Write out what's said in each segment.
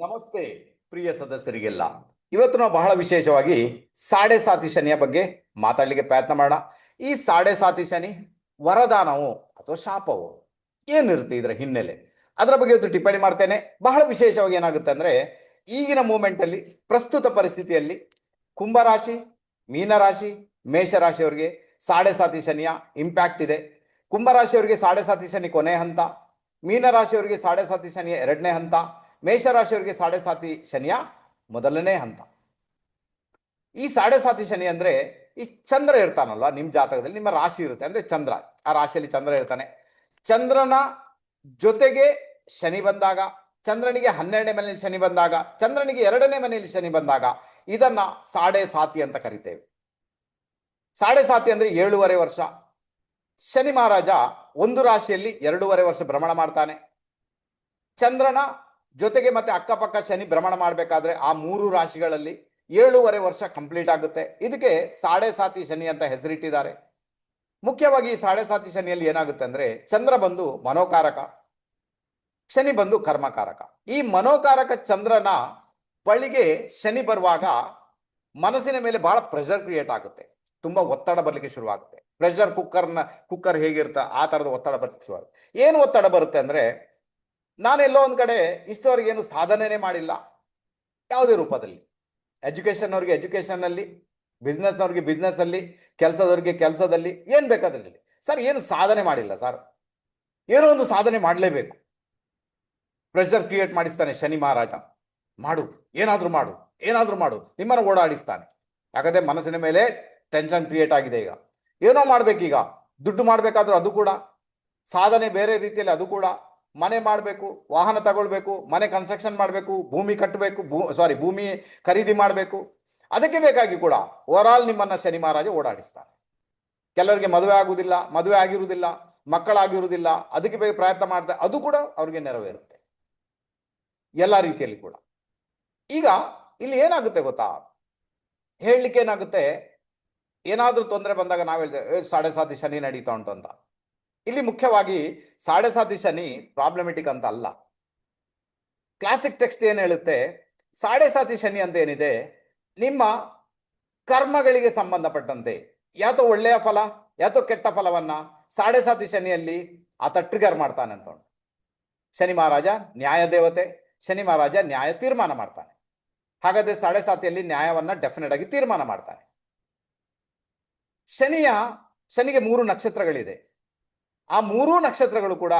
ನಮಸ್ತೆ ಪ್ರಿಯ ಸದಸ್ಯರಿಗೆಲ್ಲ. ಇವತ್ತು ನಾವು ಬಹಳ ವಿಶೇಷವಾಗಿ ಸಾಡೆ ಸಾತಿ ಶನಿಯ ಬಗ್ಗೆ ಮಾತಾಡಲಿಕ್ಕೆ ಪ್ರಯತ್ನ ಮಾಡೋಣ. ಈ ಸಾಡೆ ಸಾತಿ ಶನಿ ವರದಾನವು ಅಥವಾ ಶಾಪವು ಏನಿರುತ್ತೆ, ಇದರ ಹಿನ್ನೆಲೆ, ಅದರ ಬಗ್ಗೆ ಇವತ್ತು ಟಿಪ್ಪಣಿ ಮಾಡ್ತೇನೆ. ಬಹಳ ವಿಶೇಷವಾಗಿ ಏನಾಗುತ್ತೆ ಅಂದ್ರೆ, ಈಗಿನ ಮೂಮೆಂಟ್ ಅಲ್ಲಿ, ಪ್ರಸ್ತುತ ಪರಿಸ್ಥಿತಿಯಲ್ಲಿ ಕುಂಭರಾಶಿ, ಮೀನರಾಶಿ, ಮೇಷರಾಶಿಯವರಿಗೆ ಸಾಡೆ ಸಾತಿ ಶನಿಯ ಇಂಪ್ಯಾಕ್ಟ್ ಇದೆ. ಕುಂಭರಾಶಿಯವರಿಗೆ ಸಾಡೆ ಸಾತಿ ಶನಿ ಕೊನೆ ಹಂತ, ಮೀನರಾಶಿಯವರಿಗೆ ಸಾಡೆ ಸಾತಿ ಶನಿಯ ಎರಡನೇ ಹಂತ, ಮೇಷರಾಶಿಯವರಿಗೆ ಸಾಡೆ ಸಾತಿ ಶನಿಯ ಮೊದಲನೇ ಹಂತ. ಈ ಸಾಡೆ ಸಾತಿ ಶನಿ ಅಂದ್ರೆ, ಈ ಚಂದ್ರ ಇರ್ತಾನಲ್ವ ನಿಮ್ಮ ಜಾತಕದಲ್ಲಿ, ನಿಮ್ಮ ರಾಶಿ ಇರುತ್ತೆ ಅಂದ್ರೆ ಚಂದ್ರ, ಆ ರಾಶಿಯಲ್ಲಿ ಚಂದ್ರ ಇರ್ತಾನೆ. ಚಂದ್ರನ ಜೊತೆಗೆ ಶನಿ ಬಂದಾಗ, ಚಂದ್ರನಿಗೆ 12ನೇ ಮನೆಯಲ್ಲಿ ಶನಿ ಬಂದಾಗ, ಚಂದ್ರನಿಗೆ 2ನೇ ಮನೆಯಲ್ಲಿ ಶನಿ ಬಂದಾಗ ಇದನ್ನ ಸಾಡೆ ಸಾತಿ ಅಂತ ಕರಿತೇವೆ. ಸಾಡೆ ಸಾತಿ ಅಂದ್ರೆ 7.5 ವರ್ಷ. ಶನಿ ಮಹಾರಾಜ ಒಂದು ರಾಶಿಯಲ್ಲಿ 2.5 ವರ್ಷ ಭ್ರಮಣ ಮಾಡ್ತಾನೆ. ಚಂದ್ರನ ಜೊತೆಗೆ ಮತ್ತೆ ಅಕ್ಕಪಕ್ಕ ಶನಿ ಭ್ರಮಣ ಮಾಡಬೇಕಾದ್ರೆ ಆ 3 ರಾಶಿಗಳಲ್ಲಿ 7.5 ವರ್ಷ ಕಂಪ್ಲೀಟ್ ಆಗುತ್ತೆ. ಇದಕ್ಕೆ ಸಾಡೆ ಸಾತಿ ಶನಿ ಅಂತ ಹೆಸರಿಟ್ಟಿದ್ದಾರೆ. ಮುಖ್ಯವಾಗಿ ಈ ಸಾಡೆ ಸಾತಿ ಶನಿಯಲ್ಲಿ ಏನಾಗುತ್ತೆ ಅಂದ್ರೆ, ಚಂದ್ರ ಬಂದು ಮನೋಕಾರಕ, ಶನಿ ಬಂದು ಕರ್ಮಕಾರಕ. ಈ ಮನೋಕಾರಕ ಚಂದ್ರನ ಬಳಿಗೆ ಶನಿ ಬರುವಾಗ ಮನಸ್ಸಿನ ಮೇಲೆ ಬಹಳ ಪ್ರೆಷರ್ ಕ್ರಿಯೇಟ್ ಆಗುತ್ತೆ, ತುಂಬಾ ಒತ್ತಡ ಬರ್ಲಿಕ್ಕೆ ಶುರುವಾಗುತ್ತೆ. ಪ್ರೆಷರ್ ಕುಕ್ಕರ್ ಹೇಗಿರುತ್ತೆ ಆ ತರದ ಒತ್ತಡ ಬರ್ಲಿಕ್ಕೆ ಶುರುವಾಗುತ್ತೆ. ಏನು ಒತ್ತಡ ಬರುತ್ತೆ ಅಂದ್ರೆ, ನಾನೆಲ್ಲೋ ಒಂದ್ ಕಡೆ ಇಷ್ಟವರೆಗೆ ಏನು ಸಾಧನೆನೇ ಮಾಡಿಲ್ಲ ಯಾವುದೇ ರೂಪದಲ್ಲಿ. ಎಜುಕೇಶನ್ ಅವ್ರಿಗೆ ಎಜುಕೇಶನ್ ಅಲ್ಲಿ, ಬಿಸ್ನೆಸ್ನವ್ರಿಗೆ ಬಿಸ್ನೆಸ್ ಅಲ್ಲಿ, ಕೆಲಸದವ್ರಿಗೆ ಕೆಲಸದಲ್ಲಿ, ಏನ್ ಬೇಕಾದ್ರಲ್ಲಿ ಸರ್ ಏನು ಸಾಧನೆ ಮಾಡಿಲ್ಲ ಸರ್, ಏನೋ ಒಂದು ಸಾಧನೆ ಮಾಡಲೇಬೇಕು. ಪ್ರೆಷರ್ ಕ್ರಿಯೇಟ್ ಮಾಡಿಸ್ತಾನೆ ಶನಿ ಮಹಾರಾಜ. ಮಾಡು, ಏನಾದ್ರೂ ಮಾಡು, ಏನಾದ್ರೂ ಮಾಡು, ನಿಮ್ಮನ್ನು ಓಡಾಡಿಸ್ತಾನೆ. ಯಾಕಂದ್ರೆ ಮನಸ್ಸಿನ ಮೇಲೆ ಟೆನ್ಷನ್ ಕ್ರಿಯೇಟ್ ಆಗಿದೆ. ಈಗ ಏನೋ ಮಾಡ್ಬೇಕೀಗ, ದುಡ್ಡು ಮಾಡ್ಬೇಕಾದ್ರೂ ಅದು ಕೂಡ, ಸಾಧನೆ ಬೇರೆ ರೀತಿಯಲ್ಲಿ ಅದು ಕೂಡ, ಮನೆ ಮಾಡಬೇಕು, ವಾಹನ ತಗೊಳ್ಬೇಕು, ಮನೆ ಕನ್ಸ್ಟ್ರಕ್ಷನ್ ಮಾಡಬೇಕು, ಭೂಮಿ ಕಟ್ಟಬೇಕು, ಭೂಮಿ ಖರೀದಿ ಮಾಡಬೇಕು. ಅದಕ್ಕೆ ಬೇಕಾಗಿ ಕೂಡ ಓವರ್ ಆಲ್ ನಿಮ್ಮನ್ನ ಶನಿ ಮಹಾರಾಜ ಓಡಾಡಿಸ್ತಾನೆ. ಕೆಲವರಿಗೆ ಮದುವೆ ಆಗುವುದಿಲ್ಲ, ಮದುವೆ ಆಗಿರುವುದಿಲ್ಲ, ಮಕ್ಕಳಾಗಿರುವುದಿಲ್ಲ, ಅದಕ್ಕೆ ಬೇಕು ಪ್ರಯತ್ನ ಮಾಡ್ತಾರೆ, ಅದು ಕೂಡ ಅವ್ರಿಗೆ ನೆರವೇರುತ್ತೆ ಎಲ್ಲ ರೀತಿಯಲ್ಲಿ ಕೂಡ. ಈಗ ಇಲ್ಲಿ ಏನಾಗುತ್ತೆ ಗೊತ್ತಾ, ಹೇಳಲಿಕ್ಕೆ ಏನಾಗುತ್ತೆ, ಏನಾದ್ರೂ ತೊಂದರೆ ಬಂದಾಗ ನಾವು ಹೇಳ್ತೇವೆ ಸಾಡೆ ಸಾತಿ ಶನಿ ನಡೀತಾ ಉಂಟು ಅಂತ. ಇಲ್ಲಿ ಮುಖ್ಯವಾಗಿ ಸಾಡೆ ಸಾತಿ ಶನಿ ಪ್ರಾಬ್ಲಮೆಟಿಕ್ ಅಂತ ಅಲ್ಲ. ಕ್ಲಾಸಿಕ್ ಟೆಕ್ಸ್ಟ್ ಏನ್ ಹೇಳುತ್ತೆ, ಸಾಡೆ ಸಾತಿ ಶನಿ ಅಂತ ಏನಿದೆ, ನಿಮ್ಮ ಕರ್ಮಗಳಿಗೆ ಸಂಬಂಧಪಟ್ಟಂತೆ ಯಾತೋ ಒಳ್ಳೆಯ ಫಲ ಯಾತೋ ಕೆಟ್ಟ ಫಲವನ್ನ ಸಾಡೆ ಸಾತಿ ಶನಿಯಲ್ಲಿ ಆತ ಟ್ರಿಗರ್ ಮಾಡ್ತಾನೆ ಅಂತ. ಶನಿ ಮಹಾರಾಜ ನ್ಯಾಯ ದೇವತೆ, ಶನಿ ಮಹಾರಾಜ ನ್ಯಾಯ ತೀರ್ಮಾನ ಮಾಡ್ತಾನೆ. ಹಾಗಾದ್ರೆ ಸಾಡೆ ಸಾತಿಯಲ್ಲಿ ನ್ಯಾಯವನ್ನ ಡೆಫಿನೆಟ್ ಆಗಿ ತೀರ್ಮಾನ ಮಾಡ್ತಾನೆ. ಶನಿಗೆ 3 ನಕ್ಷತ್ರಗಳಿದೆ. ಆ 3 ನಕ್ಷತ್ರಗಳು ಕೂಡ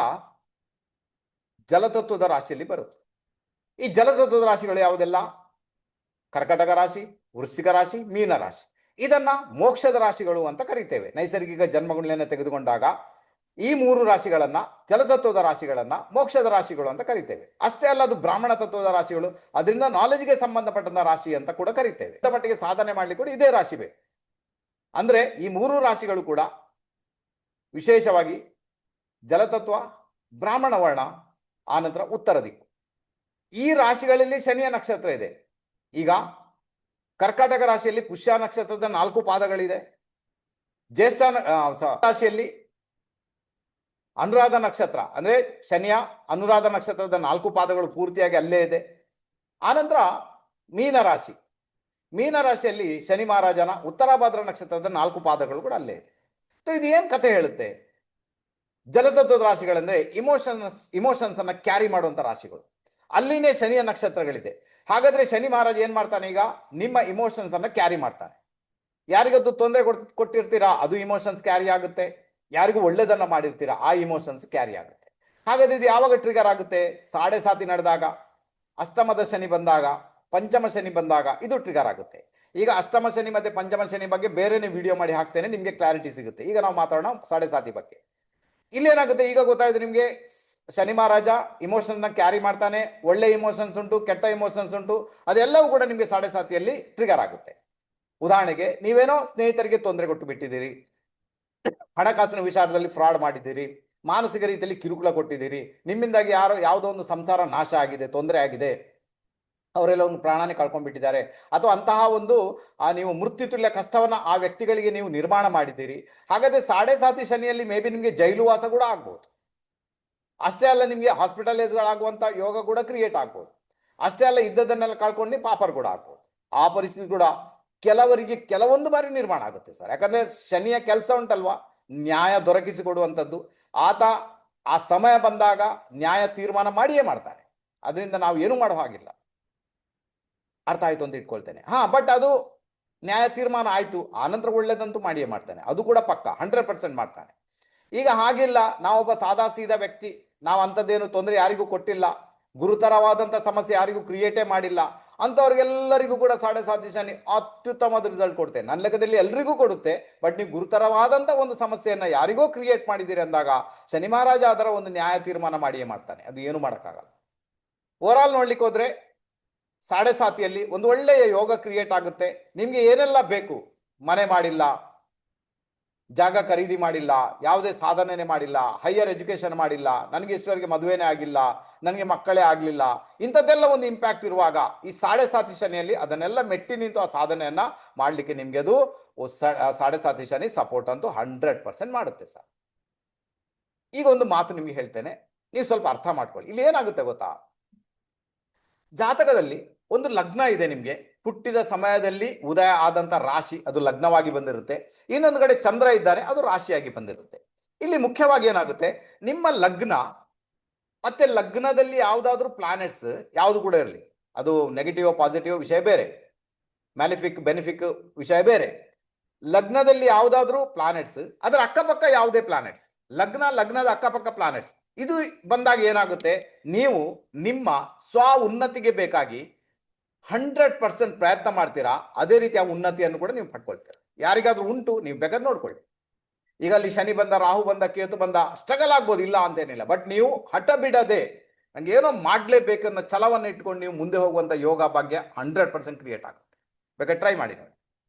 ಜಲತತ್ವದ ರಾಶಿಯಲ್ಲಿ ಬರುತ್ತೆ. ಈ ಜಲತತ್ವದ ರಾಶಿಗಳು ಯಾವುದೆಲ್ಲ? ಕರ್ಕಟಕ ರಾಶಿ, ವೃಶ್ಚಿಕ ರಾಶಿ, ಮೀನ ರಾಶಿ. ಇದನ್ನ ಮೋಕ್ಷದ ರಾಶಿಗಳು ಅಂತ ಕರಿತೇವೆ. ನೈಸರ್ಗಿಕ ಜನ್ಮಗುಣೆಯನ್ನು ತೆಗೆದುಕೊಂಡಾಗ ಈ 3 ರಾಶಿಗಳನ್ನ, ಜಲತತ್ವದ ರಾಶಿಗಳನ್ನ ಮೋಕ್ಷದ ರಾಶಿಗಳು ಅಂತ ಕರಿತೇವೆ. ಅಷ್ಟೇ ಅಲ್ಲ, ಅದು ಬ್ರಾಹ್ಮಣ ತತ್ವದ ರಾಶಿಗಳು, ಅದರಿಂದ ನಾಲೆಜ್ಗೆ ಸಂಬಂಧಪಟ್ಟಂತ ರಾಶಿ ಅಂತ ಕೂಡ ಕರಿತೇವೆ. ಮಟ್ಟಿಗೆ ಸಾಧನೆ ಮಾಡ್ಲಿಕ್ಕೆ ಕೂಡ ಇದೇ ರಾಶಿ ಬೇಕು. ಅಂದ್ರೆ ಈ 3 ರಾಶಿಗಳು ಕೂಡ ವಿಶೇಷವಾಗಿ ಜಲತತ್ವ, ಬ್ರಾಹ್ಮಣ ವರ್ಣ, ಆನಂತರ ಉತ್ತರ ದಿಕ್ಕು, ಈ ರಾಶಿಗಳಲ್ಲಿ ಶನಿಯ ನಕ್ಷತ್ರ ಇದೆ. ಈಗ ಕರ್ಕಾಟಕ ರಾಶಿಯಲ್ಲಿ ಪುಷ್ಯ ನಕ್ಷತ್ರದ 4 ಪಾದಗಳಿದೆ. ಜ್ಯೇಷ್ಠ ರಾಶಿಯಲ್ಲಿ ಅನುರಾಧ ನಕ್ಷತ್ರ, ಅಂದ್ರೆ ಶನಿಯ ಅನುರಾಧ ನಕ್ಷತ್ರದ 4 ಪಾದಗಳು ಪೂರ್ತಿಯಾಗಿ ಅಲ್ಲೇ ಇದೆ. ಆನಂತರ ಮೀನರಾಶಿಯಲ್ಲಿ ಶನಿ ಮಹಾರಾಜನ ಉತ್ತರಾಭಾದ್ರ ನಕ್ಷತ್ರದ 4 ಪಾದಗಳು ಕೂಡ ಅಲ್ಲೇ ಇದೆ. ಇದು ಏನ್ ಕಥೆ ಹೇಳುತ್ತೆ? ಜಲತತ್ವದ ರಾಶಿಗಳಂದ್ರೆ ಇಮೋಷನ್ಸ್ ಅನ್ನ ಕ್ಯಾರಿ ಮಾಡುವಂತ ರಾಶಿಗಳು, ಅಲ್ಲಿನೇ ಶನಿಯ ನಕ್ಷತ್ರಗಳಿದೆ. ಹಾಗಾದ್ರೆ ಶನಿ ಮಹಾರಾಜ ಏನ್ ಮಾಡ್ತಾನೆ, ಈಗ ನಿಮ್ಮ ಇಮೋಷನ್ಸ್ ಅನ್ನ ಕ್ಯಾರಿ ಮಾಡ್ತಾನೆ. ಯಾರಿಗದ್ದು ತೊಂದರೆ ಕೊಟ್ಟಿರ್ತೀರಾ ಅದು ಇಮೋಷನ್ಸ್ ಕ್ಯಾರಿ ಆಗುತ್ತೆ, ಯಾರಿಗೂ ಒಳ್ಳೇದನ್ನ ಮಾಡಿರ್ತೀರಾ ಆ ಇಮೋಷನ್ಸ್ ಕ್ಯಾರಿ ಆಗುತ್ತೆ. ಹಾಗಾದ್ರೆ ಇದು ಯಾವಾಗ ಟ್ರಿಗರ್ ಆಗುತ್ತೆ? ಸಾಡೆ ಸಾತಿ ನಡೆದಾಗ, ಅಷ್ಟಮದ ಶನಿ ಬಂದಾಗ, ಪಂಚಮ ಶನಿ ಬಂದಾಗ ಇದು ಟ್ರಿಗರ್ ಆಗುತ್ತೆ. ಈಗ ಅಷ್ಟಮ ಶನಿ ಮತ್ತೆ ಪಂಚಮ ಶನಿ ಬಗ್ಗೆ ಬೇರೆನೇ ವಿಡಿಯೋ ಮಾಡಿ ಹಾಕ್ತೇನೆ, ನಿಮ್ಗೆ ಕ್ಲಾರಿಟಿ ಸಿಗುತ್ತೆ. ಈಗ ನಾವು ಮಾತಾಡೋಣ ಸಾಡೆ ಸಾತಿ ಬಗ್ಗೆ. ಇಲ್ಲೇನಾಗುತ್ತೆ, ಈಗ ಗೊತ್ತಾಯ್ತು ನಿಮ್ಗೆ, ಶನಿ ಮಹಾರಾಜ ಇಮೋಷನ್ಸ್ ನ ಕ್ಯಾರಿ ಮಾಡ್ತಾನೆ. ಒಳ್ಳೆ ಇಮೋಷನ್ಸ್ ಉಂಟು, ಕೆಟ್ಟ ಇಮೋಷನ್ಸ್ ಉಂಟು, ಅದೆಲ್ಲವೂ ಕೂಡ ನಿಮ್ಗೆ ಸಾಡೆ ಸಾತಿಯಲ್ಲಿ ಟ್ರಿಗರ್ ಆಗುತ್ತೆ. ಉದಾಹರಣೆಗೆ, ನೀವೇನೋ ಸ್ನೇಹಿತರಿಗೆ ತೊಂದರೆ ಕೊಟ್ಟು ಬಿಟ್ಟಿದ್ದೀರಿ, ಹಣಕಾಸಿನ ವಿಚಾರದಲ್ಲಿ ಫ್ರಾಡ್ ಮಾಡಿದ್ದೀರಿ, ಮಾನಸಿಕ ರೀತಿಯಲ್ಲಿ ಕಿರುಕುಳ ಕೊಟ್ಟಿದ್ದೀರಿ, ನಿಮ್ಮಿಂದಾಗಿ ಯಾವುದೋ ಒಂದು ಸಂಸಾರ ನಾಶ ಆಗಿದೆ, ತೊಂದರೆ ಆಗಿದೆ, ಅವರೆಲ್ಲ ಒಂದು ಪ್ರಾಣನೇ ಕಳ್ಕೊಂಡ್ಬಿಟ್ಟಿದ್ದಾರೆ, ಅಥವಾ ಅಂತಹ ಒಂದು ನೀವು ಮೃತ್ಯುತುಲ್ಯ ಕಷ್ಟವನ್ನ ಆ ವ್ಯಕ್ತಿಗಳಿಗೆ ನೀವು ನಿರ್ಮಾಣ ಮಾಡಿದ್ದೀರಿ. ಹಾಗಾದ್ರೆ ಸಾಡೆ ಸಾತಿ ಶನಿಯಲ್ಲಿ ಮೇ ಬಿ ನಿಮ್ಗೆ ಜೈಲುವಾಸ ಕೂಡ ಆಗ್ಬೋದು. ಅಷ್ಟೇ ಅಲ್ಲ, ನಿಮ್ಗೆ ಹಾಸ್ಪಿಟಲೈಸ್ಗಳಾಗುವಂತ ಯೋಗ ಕೂಡ ಕ್ರಿಯೇಟ್ ಆಗ್ಬೋದು. ಅಷ್ಟೇ ಅಲ್ಲ, ಇದ್ದದನ್ನೆಲ್ಲ ಕಳ್ಕೊಂಡು ಪಾಪರ್ ಕೂಡ ಆಗ್ಬೋದು. ಆ ಪರಿಸ್ಥಿತಿ ಕೂಡ ಕೆಲವರಿಗೆ ಕೆಲವೊಂದು ಬಾರಿ ನಿರ್ಮಾಣ ಆಗುತ್ತೆ ಸರ್. ಯಾಕಂದ್ರೆ ಶನಿಯ ಕೆಲಸ ಉಂಟಲ್ವಾ, ನ್ಯಾಯ ದೊರಕಿಸಿಕೊಡುವಂಥದ್ದು. ಆತ ಆ ಸಮಯ ಬಂದಾಗ ನ್ಯಾಯ ತೀರ್ಮಾನ ಮಾಡಿಯೇ ಮಾಡ್ತಾನೆ. ಅದರಿಂದ ನಾವು ಏನು ಮಾಡೋ ಹಾಗಿಲ್ಲ. ಅರ್ಥ ಆಯ್ತು ಅಂತ ಇಟ್ಕೊಳ್ತೇನೆ. ಬಟ್ ಅದು ನ್ಯಾಯ ತೀರ್ಮಾನ ಆಯ್ತು, ಆನಂತರ ಒಳ್ಳೇದಂತೂ ಮಾಡಿಯೇ ಮಾಡ್ತಾನೆ, ಅದು ಕೂಡ ಪಕ್ಕ 100% ಮಾಡ್ತಾನೆ. ಈಗ ಹಾಗಿಲ್ಲ, ನಾವೊಬ್ಬ ಸಾದಾ ಸೀದಾ ವ್ಯಕ್ತಿ, ನಾವು ಅಂಥದ್ದೇನು ತೊಂದರೆ ಯಾರಿಗೂ ಕೊಟ್ಟಿಲ್ಲ, ಗುರುತರವಾದಂಥ ಸಮಸ್ಯೆ ಯಾರಿಗೂ ಕ್ರಿಯೇಟೇ ಮಾಡಿಲ್ಲ ಅಂಥವ್ರಿಗೆಲ್ಲರಿಗೂ ಕೂಡ 7.5 ಶನಿ ಅತ್ಯುತ್ತಮವಾದ ರಿಸಲ್ಟ್ ಕೊಡ್ತೇನೆ. ನನ್ನ ಲೆಕ್ಕದಲ್ಲಿ ಎಲ್ರಿಗೂ ಕೊಡುತ್ತೆ. ಬಟ್ ನೀವು ಗುರುತರವಾದಂಥ ಒಂದು ಸಮಸ್ಯೆಯನ್ನು ಯಾರಿಗೋ ಕ್ರಿಯೇಟ್ ಮಾಡಿದ್ದೀರಿ ಅಂದಾಗ ಶನಿ ಮಹಾರಾಜ ಅದರ ಒಂದು ನ್ಯಾಯ ತೀರ್ಮಾನ ಮಾಡಿಯೇ ಮಾಡ್ತಾನೆ, ಅದು ಏನು ಮಾಡೋಕ್ಕಾಗಲ್ಲ. ಓವರಾಲ್ ನೋಡ್ಲಿಕ್ಕೆ ಹೋದ್ರೆ 7.5 ಒಂದು ಒಳ್ಳೆಯ ಯೋಗ ಕ್ರಿಯೇಟ್ ಆಗುತ್ತೆ. ನಿಮ್ಗೆ ಏನೆಲ್ಲ ಬೇಕು, ಮನೆ ಮಾಡಿಲ್ಲ, ಜಾಗ ಖರೀದಿ ಮಾಡಿಲ್ಲ, ಯಾವುದೇ ಸಾಧನೆನೇ ಮಾಡಿಲ್ಲ, ಹೈಯರ್ ಎಜುಕೇಶನ್ ಮಾಡಿಲ್ಲ, ನನಗೆ ಇಷ್ಟವರೆಗೆ ಮದುವೆನೇ ಆಗಿಲ್ಲ, ನನಗೆ ಮಕ್ಕಳೇ ಆಗಲಿಲ್ಲ, ಇಂಥದ್ದೆಲ್ಲ ಒಂದು ಇಂಪ್ಯಾಕ್ಟ್ ಇರುವಾಗ ಈ 7.5 ಶನಿಯಲ್ಲಿ ಅದನ್ನೆಲ್ಲ ಮೆಟ್ಟಿ ನಿಂತು ಆ ಸಾಧನೆಯನ್ನ ಮಾಡಲಿಕ್ಕೆ ನಿಮ್ಗೆ ಅದು 7.5 ಶನಿ ಸಪೋರ್ಟ್ ಅಂತೂ 100% ಮಾಡುತ್ತೆ ಸರ್. ಈಗ ಒಂದು ಮಾತು ನಿಮ್ಗೆ ಹೇಳ್ತೇನೆ, ನೀವು ಸ್ವಲ್ಪ ಅರ್ಥ ಮಾಡ್ಕೊಳ್ಳಿ. ಇಲ್ಲಿ ಏನಾಗುತ್ತೆ ಗೊತ್ತಾ, ಜಾತಕದಲ್ಲಿ ಒಂದು ಲಗ್ನ ಇದೆ, ನಿಮ್ಗೆ ಹುಟ್ಟಿದ ಸಮಯದಲ್ಲಿ ಉದಯ ಆದಂತ ರಾಶಿ ಅದು ಲಗ್ನವಾಗಿ ಬಂದಿರುತ್ತೆ, ಇನ್ನೊಂದು ಕಡೆ ಚಂದ್ರ ಇದ್ದಾನೆ, ಅದು ರಾಶಿಯಾಗಿ ಬಂದಿರುತ್ತೆ. ಇಲ್ಲಿ ಮುಖ್ಯವಾಗಿ ಏನಾಗುತ್ತೆ, ನಿಮ್ಮ ಲಗ್ನ ಮತ್ತೆ ಲಗ್ನದಲ್ಲಿ ಯಾವುದಾದ್ರೂ ಪ್ಲಾನೆಟ್ಸ್ ಯಾವುದು ಕೂಡ ಇರಲಿ, ಅದು ನೆಗೆಟಿವ್ ಪಾಸಿಟಿವ್ ವಿಷಯ ಬೇರೆ, ಮ್ಯಾಲಿಫಿಕ್ ಬೆನಿಫಿಕ್ ವಿಷಯ ಬೇರೆ. ಲಗ್ನದಲ್ಲಿ ಯಾವುದಾದ್ರೂ ಪ್ಲಾನೆಟ್ಸ್, ಅದರ ಅಕ್ಕಪಕ್ಕ ಯಾವುದೇ ಪ್ಲಾನೆಟ್ಸ್, ಲಗ್ನದ ಅಕ್ಕಪಕ್ಕ ಪ್ಲಾನೆಟ್ಸ್ ಇದು ಬಂದಾಗ ಏನಾಗುತ್ತೆ, ನೀವು ನಿಮ್ಮ ಸ್ವ ಉನ್ನತಿಗೆ ಬೇಕಾಗಿ 100% ಪ್ರಯತ್ನ ಮಾಡ್ತೀರಾ, ಅದೇ ರೀತಿ ಆ ಉನ್ನತಿಯನ್ನು ಕೂಡ ನೀವು ಪಡ್ಕೊಳ್ತೀರಾ. ಯಾರಿಗಾದ್ರೂ ಉಂಟು, ನೀವು ಬೇಕಾದ್ರೆ ನೋಡ್ಕೊಳ್ಳಿ. ಈಗ ಅಲ್ಲಿ ಶನಿ ಬಂದ, ರಾಹು ಬಂದ, ಕೇತು ಬಂದ, ಸ್ಟ್ರಗಲ್ ಆಗ್ಬೋದು, ಇಲ್ಲ ಅಂತೇನಿಲ್ಲ. ಬಟ್ ನೀವು ಹಠ ಬಿಡದೆ ನಂಗೆ ಏನೋ ಮಾಡ್ಲೇಬೇಕನ್ನೋ ಛಲವನ್ನು ಇಟ್ಕೊಂಡು ನೀವು ಮುಂದೆ ಹೋಗುವಂತ ಯೋಗ ಭಾಗ್ಯ 100% ಕ್ರಿಯೇಟ್ ಆಗುತ್ತೆ. ಬೇಕಾದ್ರೆ ಟ್ರೈ ಮಾಡಿ ನೋಡಿ.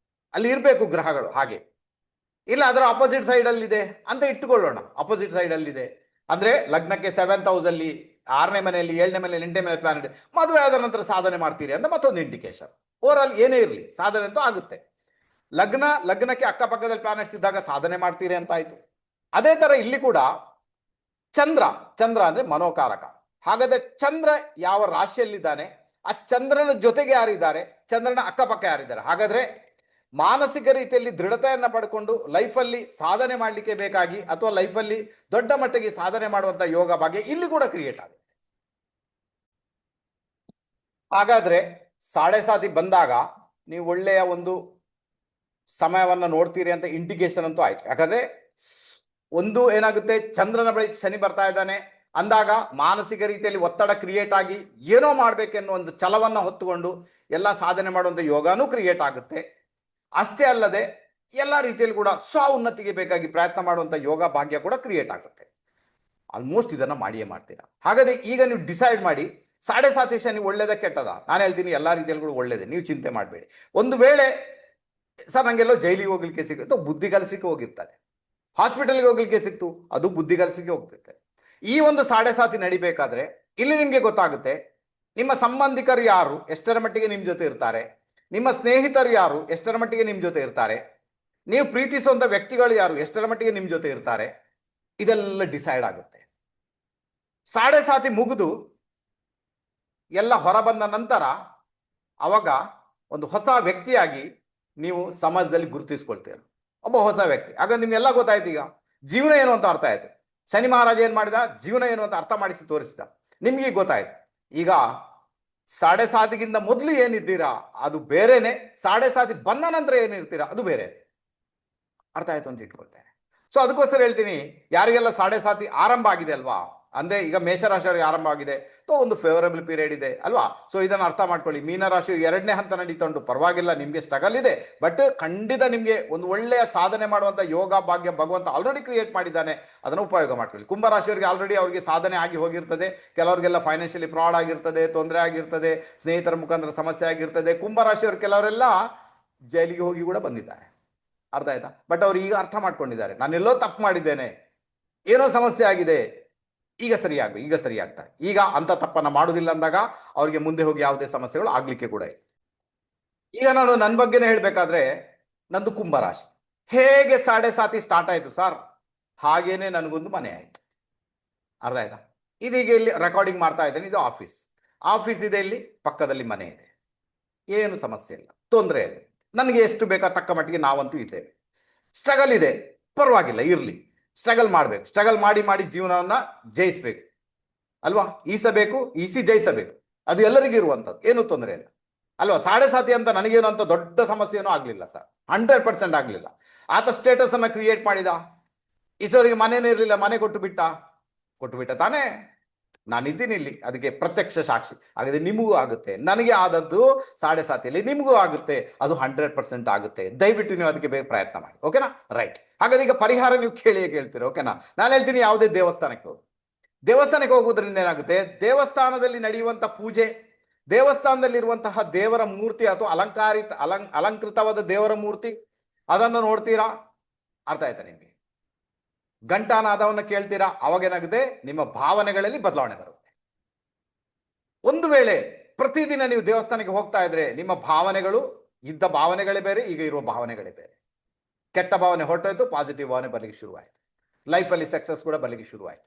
ಅಲ್ಲಿ ಇರಬೇಕು ಗ್ರಹಗಳು. ಹಾಗೆ ಇಲ್ಲ ಅದರ ಅಪೋಸಿಟ್ ಸೈಡ್ ಅಲ್ಲಿ ಇದೆ ಅಂತ ಇಟ್ಟುಕೊಳ್ಳೋಣ. ಅಪೋಸಿಟ್ ಸೈಡ್ ಅಲ್ಲಿ ಇದೆ ಅಂದ್ರೆ ಲಗ್ನಕ್ಕೆ 7th ಹೌಸ್ ಅಲ್ಲಿ, 6ನೇ ಮನೆಯಲ್ಲಿ, 7ನೇ ಮನೆಯಲ್ಲಿ, 8ನೇ ಮನೆ ಪ್ಲಾನೆಟ್, ಮದುವೆ ಆದ ನಂತರ ಸಾಧನೆ ಮಾಡ್ತೀರಿ ಅಂತ ಮತ್ತೊಂದು ಇಂಡಿಕೇಶನ್. ಓವರ್ ಆಲ್ ಏನೇ ಇರಲಿ ಸಾಧನೆ ಅಂತೂ ಆಗುತ್ತೆ. ಲಗ್ನಕ್ಕೆ ಅಕ್ಕಪಕ್ಕದಲ್ಲಿ ಪ್ಲಾನೆಟ್ಸ್ ಇದ್ದಾಗ ಸಾಧನೆ ಮಾಡ್ತೀರಿ ಅಂತ ಆಯ್ತು. ಅದೇ ತರ ಇಲ್ಲಿ ಕೂಡ ಚಂದ್ರ ಅಂದ್ರೆ ಮನೋಕಾರಕ. ಹಾಗಾದ್ರೆ ಚಂದ್ರ ಯಾವ ರಾಶಿಯಲ್ಲಿದ್ದಾನೆ, ಆ ಚಂದ್ರನ ಜೊತೆಗೆ ಯಾರಿದ್ದಾರೆ, ಚಂದ್ರನ ಅಕ್ಕಪಕ್ಕ ಯಾರಿದ್ದಾರೆ, ಹಾಗಾದ್ರೆ ಮಾನಸಿಕ ರೀತಿಯಲ್ಲಿ ದೃಢತೆಯನ್ನ ಪಡ್ಕೊಂಡು ಲೈಫಲ್ಲಿ ಸಾಧನೆ ಮಾಡಲಿಕ್ಕೆ ಬೇಕಾಗಿ ಅಥವಾ ಲೈಫಲ್ಲಿ ದೊಡ್ಡ ಮಟ್ಟಿಗೆ ಸಾಧನೆ ಮಾಡುವಂತ ಯೋಗ ಭಾಗ್ಯ ಇಲ್ಲಿ ಕೂಡ ಕ್ರಿಯೇಟ್ ಆಗುತ್ತೆ. ಹಾಗಾದ್ರೆ 7.5 ಬಂದಾಗ ನೀವು ಒಳ್ಳೆಯ ಒಂದು ಸಮಯವನ್ನ ನೋಡ್ತೀರಿ ಅಂತ ಇಂಡಿಕೇಶನ್ ಅಂತೂ ಆಯ್ತು. ಯಾಕಂದ್ರೆ ಒಂದು ಏನಾಗುತ್ತೆ, ಚಂದ್ರನ ಬಳಿ ಶನಿ ಬರ್ತಾ ಇದ್ದಾನೆ ಅಂದಾಗ ಮಾನಸಿಕ ರೀತಿಯಲ್ಲಿ ಒತ್ತಡ ಕ್ರಿಯೇಟ್ ಆಗಿ ಏನೋ ಮಾಡ್ಬೇಕೆನ್ನೋ ಒಂದು ಛಲವನ್ನ ಹೊತ್ತುಕೊಂಡು ಎಲ್ಲ ಸಾಧನೆ ಮಾಡುವಂತ ಯೋಗನೂ ಕ್ರಿಯೇಟ್ ಆಗುತ್ತೆ. ಅಷ್ಟೇ ಅಲ್ಲದೆ ಎಲ್ಲ ರೀತಿಯಲ್ಲಿ ಕೂಡ ಸ್ವ ಉನ್ನತಿಗೆ ಬೇಕಾಗಿ ಪ್ರಯತ್ನ ಮಾಡುವಂತ ಯೋಗ ಭಾಗ್ಯ ಕೂಡ ಕ್ರಿಯೇಟ್ ಆಗುತ್ತೆ. ಆಲ್ಮೋಸ್ಟ್ ಇದನ್ನ ಮಾಡಿಯೇ ಮಾಡ್ತೀರಾ. ಹಾಗಾದ್ರೆ ಈಗ ನೀವು ಡಿಸೈಡ್ ಮಾಡಿ 7.5 ಶನಿ ಒಳ್ಳೇದ ಕೆಟ್ಟದ. ನಾನು ಹೇಳ್ತೀನಿ ಎಲ್ಲಾ ರೀತಿಯಲ್ಲಿ ಕೂಡ ಒಳ್ಳೇದೆ, ನೀವು ಚಿಂತೆ ಮಾಡಬೇಡಿ. ಒಂದು ವೇಳೆ ಸರ್ ನಂಗೆಲ್ಲೋ ಜೈಲಿಗೆ ಹೋಗ್ಲಿಕ್ಕೆ ಸಿಕ್ಕಿತ್ತು, ಬುದ್ಧಿ ಕಲಿಸಿಕೆ ಹೋಗಿರ್ತಾರೆ, ಹಾಸ್ಪಿಟಲ್ಗೆ ಹೋಗ್ಲಿಕ್ಕೆ ಸಿಕ್ತು, ಅದು ಬುದ್ಧಿ ಕಲಿಸಿಕೆ ಹೋಗ್ತಿರ್ತಾರೆ. ಈ ಒಂದು 7.5 ನಡಿಬೇಕಾದ್ರೆ ಇಲ್ಲಿ ನಿಮ್ಗೆ ಗೊತ್ತಾಗುತ್ತೆ ನಿಮ್ಮ ಸಂಬಂಧಿಕರು ಯಾರು ಎಷ್ಟರ ಮಟ್ಟಿಗೆ ನಿಮ್ ಜೊತೆ ಇರ್ತಾರೆ, ನಿಮ್ಮ ಸ್ನೇಹಿತರು ಯಾರು ಎಷ್ಟರ ಮಟ್ಟಿಗೆ ನಿಮ್ ಜೊತೆ ಇರ್ತಾರೆ, ನೀವು ಪ್ರೀತಿಸುವಂತ ವ್ಯಕ್ತಿಗಳು ಯಾರು ಎಷ್ಟರ ಮಟ್ಟಿಗೆ ನಿಮ್ ಜೊತೆ ಇರ್ತಾರೆ, ಇದೆಲ್ಲ ಡಿಸೈಡ್ ಆಗುತ್ತೆ. 7.5 ಮುಗಿದು ಎಲ್ಲ ಹೊರಬಂದ ನಂತರ ಅವಾಗ ಒಂದು ಹೊಸ ವ್ಯಕ್ತಿಯಾಗಿ ನೀವು ಸಮಾಜದಲ್ಲಿ ಗುರುತಿಸ್ಕೊಳ್ತೀರ, ಒಬ್ಬ ಹೊಸ ವ್ಯಕ್ತಿ. ಆಗ ನಿಮ್ಗೆಲ್ಲ ಗೊತ್ತಾಯ್ತು, ಈಗ ಜೀವನ ಏನು ಅಂತ ಅರ್ಥ ಆಯ್ತು. ಶನಿ ಮಹಾರಾಜ ಏನ್ ಮಾಡಿದ, ಜೀವನ ಏನು ಅಂತ ಅರ್ಥ ಮಾಡಿಸಿ ತೋರಿಸಿದ, ನಿಮ್ಗೆ ಗೊತ್ತಾಯ್ತು. ಈಗ 7.5 ಮೊದಲು ಏನಿದ್ದೀರಾ ಅದು ಬೇರೆನೆ, 7.5 ಬಂದ ನಂತರ ಏನಿರ್ತೀರಾ ಅದು ಬೇರೆ. ಅರ್ಥ ಆಯ್ತು ಅಂತ ಇಟ್ಕೊಳ್ತೇನೆ. ಸೊ ಅದಕ್ಕೋಸ್ಕರ ಹೇಳ್ತೀನಿ, ಯಾರಿಗೆಲ್ಲ 7.5 ಆರಂಭ ಆಗಿದೆ ಅಲ್ವಾ, ಅಂದ್ರೆ ಈಗ ಮೇಷರಾಶಿಯವರಿಗೆ ಆರಂಭ ಆಗಿದೆ, ಒಂದು ಫೇವರಬಲ್ ಪೀರಿಯಡ್ ಇದೆ ಅಲ್ವಾ. ಸೊ ಇದನ್ನ ಅರ್ಥ ಮಾಡ್ಕೊಳ್ಳಿ. ಮೀನರಾಶಿ 2ನೇ ಹಂತ ನಡೀತಾ ಉಂಟು, ಪರವಾಗಿಲ್ಲ, ನಿಮ್ಗೆ ಸ್ಟ್ರಗಲ್ ಇದೆ, ಬಟ್ ಖಂಡಿತ ನಿಮ್ಗೆ ಒಂದು ಒಳ್ಳೆಯ ಸಾಧನೆ ಮಾಡುವಂತ ಯೋಗ ಭಾಗ್ಯ ಭಗವಂತ ಆಲ್ರೆಡಿ ಕ್ರಿಯೇಟ್ ಮಾಡಿದ್ದಾನೆ, ಅದನ್ನು ಉಪಯೋಗ ಮಾಡ್ಕೊಳ್ಳಿ. ಕುಂಭರಾಶಿಯವರಿಗೆ ಆಲ್ರೆಡಿ ಅವ್ರಿಗೆ ಸಾಧನೆ ಆಗಿ ಹೋಗಿರ್ತದೆ, ಕೆಲವರಿಗೆಲ್ಲ ಫೈನಾನ್ಷಿಯಲಿ ಫ್ರಾಡ್ ಆಗಿರ್ತದೆ, ತೊಂದರೆ ಆಗಿರ್ತದೆ, ಸ್ನೇಹಿತರ ಮುಖಾಂತರ ಸಮಸ್ಯೆ ಆಗಿರ್ತದೆ. ಕುಂಭರಾಶಿಯವರು ಕೆಲವರೆಲ್ಲ ಜೈಲಿಗೆ ಹೋಗಿ ಕೂಡ ಬಂದಿದ್ದಾರೆ, ಅರ್ಥ ಆಯ್ತಾ. ಬಟ್ ಅವ್ರು ಈಗ ಅರ್ಥ ಮಾಡ್ಕೊಂಡಿದ್ದಾರೆ, ನಾನೆಲ್ಲೋ ತಪ್ಪು ಮಾಡಿದ್ದೇನೆ, ಏನೋ ಸಮಸ್ಯೆ ಆಗಿದೆ, ಈಗ ಸರಿಯಾಗ್ತಾರೆ. ಈಗ ಅಂತ ತಪ್ಪನ್ನ ಮಾಡುದಿಲ್ಲ ಅಂದಾಗ ಅವ್ರಿಗೆ ಮುಂದೆ ಹೋಗಿ ಯಾವುದೇ ಸಮಸ್ಯೆಗಳು ಆಗ್ಲಿಕ್ಕೆ ಕೂಡ ಇಲ್ಲ. ಈಗ ನಾನು ನನ್ನ ಬಗ್ಗೆನೇ ಹೇಳ್ಬೇಕಾದ್ರೆ, ನಂದು ಕುಂಭರಾಶಿ. ಹೇಗೆ 7.5 ಸ್ಟಾರ್ಟ್ ಆಯ್ತು ಸರ್, ಹಾಗೇನೆ ನನಗೊಂದು ಮನೆ ಆಯ್ತು, ಅರ್ಥ ಆಯ್ತಾ. ಇದೀಗ ಇಲ್ಲಿ ರೆಕಾರ್ಡಿಂಗ್ ಮಾಡ್ತಾ ಇದ್ದೇನೆ, ಇದು ಆಫೀಸ್. ಆಫೀಸ್ ಇದೆ, ಇಲ್ಲಿ ಪಕ್ಕದಲ್ಲಿ ಮನೆ ಇದೆ, ಏನು ಸಮಸ್ಯೆ ಇಲ್ಲ, ತೊಂದರೆ ಇಲ್ಲ. ನನಗೆ ಎಷ್ಟು ಬೇಕಾ ತಕ್ಕ ಮಟ್ಟಿಗೆ ನಾವಂತೂ ಇದ್ದೇವೆ. ಸ್ಟ್ರಗಲ್ ಇದೆ, ಪರವಾಗಿಲ್ಲ, ಇರಲಿ, ಸ್ಟ್ರಗಲ್ ಮಾಡಬೇಕು. ಸ್ಟ್ರಗಲ್ ಮಾಡಿ ಮಾಡಿ ಜೀವನವನ್ನು ಜಯಿಸಬೇಕು ಅಲ್ವಾ? ಈಸಿ ಜಯಿಸಬೇಕು. ಅದು ಎಲ್ಲರಿಗೂ ಇರುವಂಥದ್ದು, ಏನು ತೊಂದರೆ ಇಲ್ಲ ಅಲ್ವಾ? 7.5 ಅಂತ ನನಗೇನು ಅಂತ ದೊಡ್ಡ ಸಮಸ್ಯೆನೂ ಆಗಲಿಲ್ಲ ಸರ್, 100% ಆಗಲಿಲ್ಲ. ಆತ ಸ್ಟೇಟಸ್ ಅನ್ನು ಕ್ರಿಯೇಟ್ ಮಾಡಿದ, ಇಷ್ಟವರಿಗೆ ಮನೇನೇ ಇರಲಿಲ್ಲ, ಮನೆ ಕೊಟ್ಟು ಬಿಟ್ಟ ತಾನೇ. ನಾನಿದ್ದೀನಿ ಇಲ್ಲಿ, ಅದಕ್ಕೆ ಪ್ರತ್ಯಕ್ಷ ಸಾಕ್ಷಿ. ಹಾಗಾದ್ರೆ ನಿಮಗೂ ಆಗುತ್ತೆ, ನನಗೆ ಆದದ್ದು 7.5 ನಿಮಗೂ ಆಗುತ್ತೆ, ಅದು 100% ಆಗುತ್ತೆ. ದಯವಿಟ್ಟು ನೀವು ಅದಕ್ಕೆ ಬೇಗ ಪ್ರಯತ್ನ ಮಾಡಿ, ಓಕೆನಾ? ರೈಟ್. ಹಾಗಾದ್ರೆ ಈಗ ಪರಿಹಾರ ನೀವು ಕೇಳ್ತೀರ, ಓಕೆನಾ? ನಾನು ಹೇಳ್ತೀನಿ, ಯಾವುದೇ ದೇವಸ್ಥಾನಕ್ಕೆ ಹೋಗೋದ್ರಿಂದ ಏನಾಗುತ್ತೆ, ದೇವಸ್ಥಾನದಲ್ಲಿ ನಡೆಯುವಂಥ ಪೂಜೆ, ದೇವಸ್ಥಾನದಲ್ಲಿರುವಂತಹ ದೇವರ ಮೂರ್ತಿ ಅಥವಾ ಅಲಂಕೃತವಾದ ದೇವರ ಮೂರ್ತಿ, ಅದನ್ನು ನೋಡ್ತೀರಾ, ಅರ್ಥ ಆಯ್ತಾ ನಿಮಗೆ? ಘಂಟಾನಾದವನ್ನು ಕೇಳ್ತೀರಾ, ಅವಾಗೇನಾಗುತ್ತೆ, ನಿಮ್ಮ ಭಾವನೆಗಳಲ್ಲಿ ಬದಲಾವಣೆ ಬರುತ್ತೆ. ಒಂದು ವೇಳೆ ಪ್ರತಿದಿನ ನೀವು ದೇವಸ್ಥಾನಕ್ಕೆ ಹೋಗ್ತಾ ಇದ್ರೆ, ನಿಮ್ಮ ಇದ್ದ ಭಾವನೆಗಳೇ ಬೇರೆ, ಈಗ ಇರುವ ಭಾವನೆಗಳೇ ಬೇರೆ. ಕೆಟ್ಟ ಭಾವನೆ ಹೊರಟೋಯ್ತು, ಪಾಸಿಟಿವ್ ಭಾವನೆ ಬರಲಿಕ್ಕೆ ಶುರುವಾಯಿತು. ಲೈಫಲ್ಲಿ ಸಕ್ಸಸ್ ಕೂಡ ಬರಲಿಕ್ಕೆ ಶುರುವಾಯಿತು.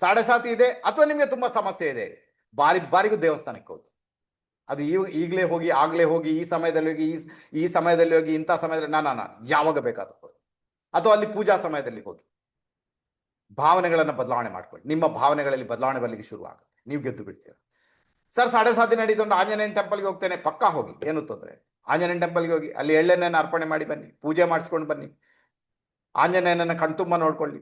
7.5 ಇದೆ ಅಥವಾ ನಿಮಗೆ ತುಂಬಾ ಸಮಸ್ಯೆ ಇದೆ, ಬಾರಿಗೂ ದೇವಸ್ಥಾನಕ್ಕೆ ಹೋಗಿ. ಅದು ಆಗಲೇ ಹೋಗಿ, ಈ ಸಮಯದಲ್ಲಿ ಹೋಗಿ, ಇಂಥ ಸಮಯದಲ್ಲಿ ನಾನು ಯಾವಾಗ ಬೇಕಾದ್ರೂ ಹೋಗಿ, ಅಥವಾ ಅಲ್ಲಿ ಪೂಜಾ ಸಮಯದಲ್ಲಿ ಹೋಗಿ ಭಾವನೆಗಳನ್ನು ಬದಲಾವಣೆ ಮಾಡ್ಕೊಳ್ಳಿ. ನಿಮ್ಮ ಭಾವನೆಗಳಲ್ಲಿ ಬದಲಾವಣೆ ಬರಲಿಕ್ಕೆ ಶುರುವಾಗುತ್ತೆ, ನೀವು ಗೆದ್ದು ಬಿಡ್ತೀರ. ಸರ್ 7.5 ನಡೀತೊಂಡು ಆಂಜನೇಯನ ಟೆಂಪಲ್ಗೆ ಹೋಗ್ತೇನೆ, ಪಕ್ಕಾ ಹೋಗಿ, ಏನು ತೊಂದರೆ. ಆಂಜನೇಯನ ಟೆಂಪಲ್ಗೆ ಹೋಗಿ, ಅಲ್ಲಿ ಎಳ್ಳೆಣ್ಣೆಯನ್ನು ಅರ್ಪಣೆ ಮಾಡಿ ಬನ್ನಿ, ಪೂಜೆ ಮಾಡಿಸ್ಕೊಂಡು ಬನ್ನಿ, ಆಂಜನೇಯನನ್ನು ಕಣ್ತುಂಬ ನೋಡ್ಕೊಳ್ಳಿ.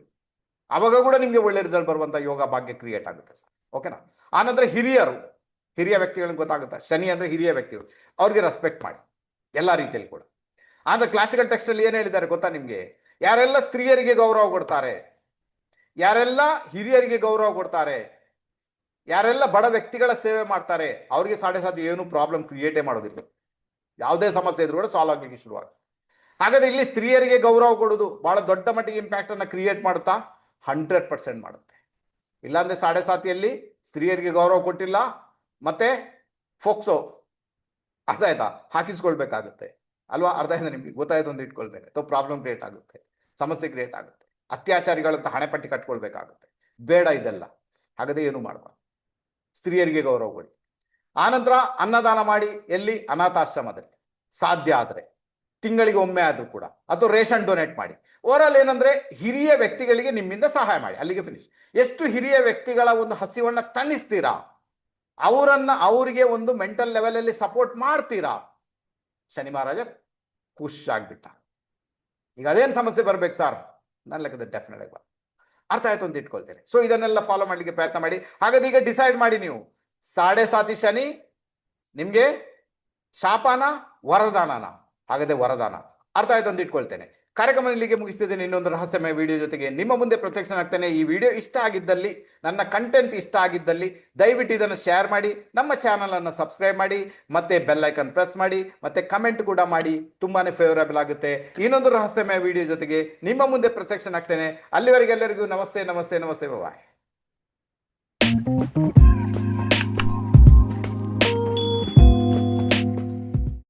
ಅವಾಗ ಕೂಡ ನಿಮಗೆ ಒಳ್ಳೆ ರಿಸಲ್ಟ್ ಬರುವಂಥ ಯೋಗ ಭಾಗ್ಯ ಕ್ರಿಯೇಟ್ ಆಗುತ್ತೆ ಸರ್, ಓಕೆನಾ? ಆನಂತರ ಹಿರಿಯ ವ್ಯಕ್ತಿಗಳಿಗೆ ಗೊತ್ತಾಗುತ್ತೆ. ಶನಿ ಅಂದರೆ ಹಿರಿಯ ವ್ಯಕ್ತಿಗಳು, ಅವ್ರಿಗೆ ರೆಸ್ಪೆಕ್ಟ್ ಮಾಡಿ ಎಲ್ಲ ರೀತಿಯಲ್ಲಿ ಕೂಡ. ಆದರೆ ಕ್ಲಾಸಿಕಲ್ ಟೆಕ್ಸ್ಟಲ್ಲಿ ಏನು ಹೇಳಿದ್ದಾರೆ ಗೊತ್ತಾ ನಿಮಗೆ? ಯಾರೆಲ್ಲ ಸ್ತ್ರೀಯರಿಗೆ ಗೌರವ ಕೊಡ್ತಾರೆ, ಯಾರೆಲ್ಲ ಹಿರಿಯರಿಗೆ ಗೌರವ ಕೊಡ್ತಾರೆ, ಯಾರೆಲ್ಲ ಬಡ ವ್ಯಕ್ತಿಗಳ ಸೇವೆ ಮಾಡ್ತಾರೆ, ಅವರಿಗೆ 7.5 ಏನು ಪ್ರಾಬ್ಲಮ್ ಕ್ರಿಯೇಟೇ ಮಾಡೋದಿಲ್ಲ. ಯಾವುದೇ ಸಮಸ್ಯೆ ಇದ್ರೂ ಕೂಡ ಸಾಲ್ವ್ ಆಗಲಿಕ್ಕೆ ಶುರುವಾಗುತ್ತೆ. ಹಾಗಾದ್ರೆ ಇಲ್ಲಿ ಸ್ತ್ರೀಯರಿಗೆ ಗೌರವ ಕೊಡೋದು ಬಹಳ ದೊಡ್ಡ ಮಟ್ಟಿಗೆ ಇಂಪ್ಯಾಕ್ಟ್ ಅನ್ನು ಕ್ರಿಯೇಟ್ ಮಾಡುತ್ತಾ 100% ಮಾಡುತ್ತೆ. ಇಲ್ಲಾಂದ್ರೆ 7.5 ಸ್ತ್ರೀಯರಿಗೆ ಗೌರವ ಕೊಟ್ಟಿಲ್ಲ, ಮತ್ತೆ ಫೋಕ್ಸೋ, ಅರ್ಥ ಆಯ್ತಾ, ಹಾಕಿಸ್ಕೊಳ್ಬೇಕಾಗುತ್ತೆ ಅಲ್ವಾ? ಅರ್ಥ ಆಯ್ತಾ ನಿಮ್ಗೆ? ಗೊತ್ತಾಯ್ತು ಅಂತ ಇಟ್ಕೊಳ್ತೇನೆ, ಅಥವಾ ಪ್ರಾಬ್ಲಮ್ ಕ್ರಿಯೇಟ್ ಆಗುತ್ತೆ, ಸಮಸ್ಯೆ ಕ್ರಿಯೇಟ್ ಆಗುತ್ತೆ, ಅತ್ಯಾಚಾರಿಗಳಂತ ಹಣೆಪಟ್ಟಿ ಕಟ್ಕೊಳ್ಬೇಕಾಗುತ್ತೆ. ಬೇಡ ಇದೆಲ್ಲ. ಹಾಗಾದ್ರೆ ಏನು ಮಾಡಬಾರ್ದು, ಸ್ತ್ರೀಯರಿಗೆ ಗೌರವ ಕೊಡಿ. ಆನಂತರ ಅನ್ನದಾನ ಮಾಡಿ, ಎಲ್ಲಿ? ಅನಾಥಾಶ್ರಮದಲ್ಲಿ ಸಾಧ್ಯ ಆದರೆ, ತಿಂಗಳಿಗೆ ಒಮ್ಮೆ ಆದ್ರೂ ಕೂಡ, ಅಥವಾ ರೇಷನ್ ಡೊನೇಟ್ ಮಾಡಿ. ಓವರಾಲ್ ಏನಂದ್ರೆ, ಹಿರಿಯ ವ್ಯಕ್ತಿಗಳಿಗೆ ನಿಮ್ಮಿಂದ ಸಹಾಯ ಮಾಡಿ, ಅಲ್ಲಿಗೆ ಫಿನಿಶ್. ಎಷ್ಟು ಹಿರಿಯ ವ್ಯಕ್ತಿಗಳ ಒಂದು ಹಸಿವನ್ನ ತಣಿಸ್ತೀರಾ, ಅವರಿಗೆ ಒಂದು ಮೆಂಟಲ್ ಲೆವೆಲ್ ಅಲ್ಲಿ ಸಪೋರ್ಟ್ ಮಾಡ್ತೀರಾ, ಶನಿ ಮಹಾರಾಜ ಖುಷ್ ಆಗ್ಬಿಟ್ಟ. ಈಗ ಅದೇನು ಸಮಸ್ಯೆ ಬರ್ಬೇಕು ಸರ್? ನನ್ನ ಲೆಕ್ಕದ ಡೆಫಿನೆಟ್ ಆಗಿ ಅರ್ಥ ಆಯ್ತು ಅಂತ ಇಟ್ಕೊಳ್ತೇನೆ. ಸೊ ಇದನ್ನೆಲ್ಲ ಫಾಲೋ ಮಾಡ್ಲಿಕ್ಕೆ ಪ್ರಯತ್ನ ಮಾಡಿ. ಹಾಗಾದ್ರೆ ಈಗ ಡಿಸೈಡ್ ಮಾಡಿ ನೀವು, 7.5 ಶನಿ ನಿಮ್ಗೆ ಶಾಪನ ವರದಾನನ? ಹಾಗಾದ್ರೆ ವರದಾನ. ಅರ್ಥ ಆಯ್ತು ಅಂತ ಇಟ್ಕೊಳ್ತೇನೆ. ಕಾರ್ಯಕ್ರಮ ಇಲ್ಲಿಗೆ ಮುಗಿಸ್ತಿದ್ದೇನೆ. ಇನ್ನೊಂದು ರಹಸ್ಯಮಯ ವಿಡಿಯೋ ಜೊತೆಗೆ ನಿಮ್ಮ ಮುಂದೆ ಪ್ರತ್ಯಕ್ಷನಾಗ್ತೇನೆ. ಈ ವಿಡಿಯೋ ಇಷ್ಟ ಆಗಿದ್ದಲ್ಲಿ, ನನ್ನ ಕಂಟೆಂಟ್ ಇಷ್ಟ ಆಗಿದ್ದಲ್ಲಿ ದಯವಿಟ್ಟು ಇದನ್ನು ಶೇರ್ ಮಾಡಿ, ನಮ್ಮ ಚಾನಲ್ ಅನ್ನು ಸಬ್ಸ್ಕ್ರೈಬ್ ಮಾಡಿ, ಮತ್ತೆ ಬೆಲ್ ಐಕನ್ ಪ್ರೆಸ್ ಮಾಡಿ, ಮತ್ತೆ ಕಮೆಂಟ್ ಕೂಡ ಮಾಡಿ. ತುಂಬಾನೇ ಫೇವರೇಬಲ್ ಆಗುತ್ತೆ. ಇನ್ನೊಂದು ರಹಸ್ಯಮಯ ವಿಡಿಯೋ ಜೊತೆಗೆ ನಿಮ್ಮ ಮುಂದೆ ಪ್ರತ್ಯಕ್ಷನಾಗ್ತೇನೆ. ಅಲ್ಲಿವರೆಗೆ ಎಲ್ಲರಿಗೂ ನಮಸ್ತೆ. ಬಾಯ್.